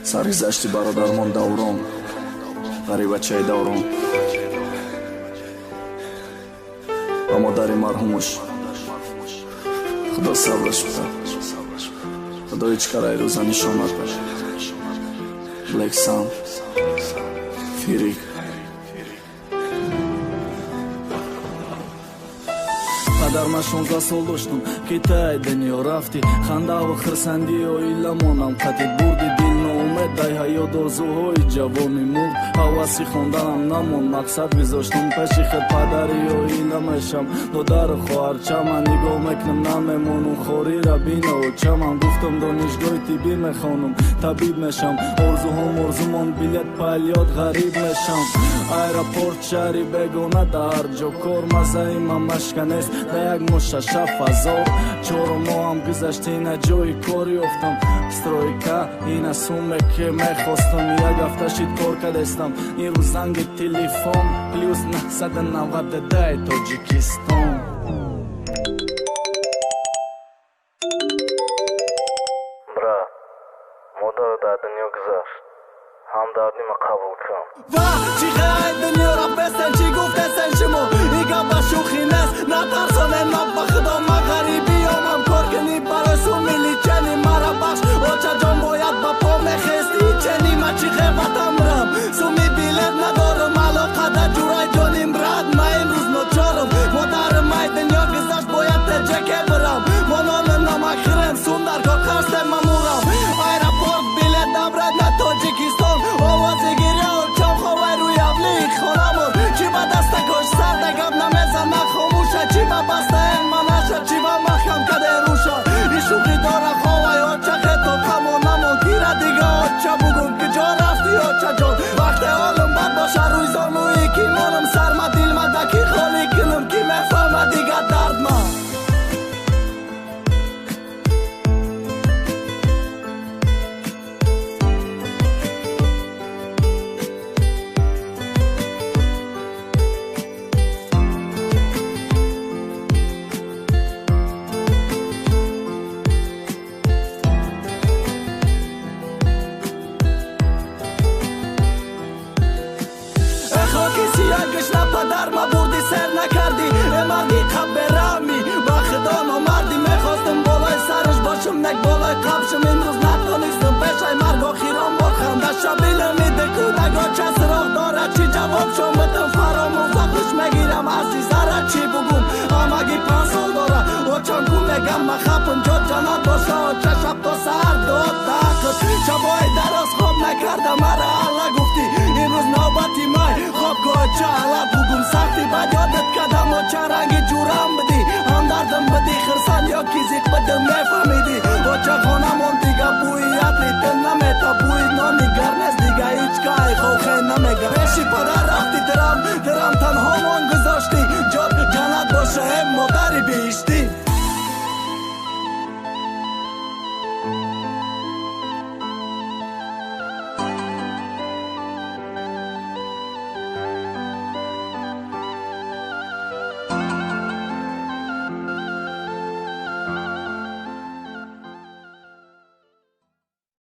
سرگذشتی برادرمان دوران غریبچه دوران و مادر مرحومش خدا صبرش بده خدا هیچ کار ایروزا نشان نده بلک سام فیریک قدر من 16 سال داشتم که تای دنیا رفتی خنده و خرسندی و ایلمانم قطعت بردی دل ناامید دای حیات آرزوهای جوانی مرد حواسی خوندنم نمون مقصد گذاشتم پیشی خود پدری و ایلمشم دادر خواهر چه من نگاه میکنم نمیمونم خوری را بینه و چه من گفتم دانشگاه طبی میخوانم طبیب میشم آرزوهم آرزومان بلیت پلیات غریب میشم ایرپورت شهری بگونه در جا کار مزه من مشکنست یک مشش فضا 4 ماه هم گذشته این جای کار یافتم استرویکا این سومه که میخواستم یک هفته شید کار کردستم این روز زنگ تلفن پلیوز 992 تاجیکستان برا مادر در دنیا گذشت همدردی ما قبول کن و چی خیلی دنیا را بستن چی گفتستن شما ایگا با شوخی نست نترسانه نبا خدا ما غریبی هم کار کنی برسو میلی چنی مرا بخش اوچا جان باید با پا میخستی چنی ما چی خیبتم رم سومی بیلت ندارم علاقه در جورای جانیم رد ما امروز ناچارم مادر مای دنیا گذشت باید تجکه برم مانان نمکرم سوندرگاه خرسته ممورم ایرپورت بیلت دبرد نه تاجیکستان آوازی گیره و چم خواه روی ابلی خانمون چی با دسته کش سرده گب نمیزن نخاموشه چی با بسته این منشه چی با مخم کده روشا ای شوخی داره خواه یا چخه تو کمون نمون گیره دیگه آچه بگم که جا رفتی آچه جان وقت حالم بد باشه روی زانوی کی مانم سرما دیل ما دکی خالی کنم کی مفهمه دیگه درد من در ما بردی سر نکردی مردی قبرامی با خدا نامردی میخواستم بالای سرش باشم نک بالای قبشم امروز نتونستم پیشای مرگ آخیران با خنده شبیل میده کودگا چه سراغ داره چی جواب شم بتم فراموز خوش میگیرم عزیز را چی بگم آمگی 5 سال داره و چانکو میگم مخفم جا جانات باشه و چه شب تا سر داد دقت شبای دراز خواب نکردم مرا الله گفتی امروز نوبتی مای خواب گاه چه حالت بگم سختی بد یادت کدم و چه رنگی جورم بدی هم دردم بدی خرسان یا کیزیت بدم میفهمی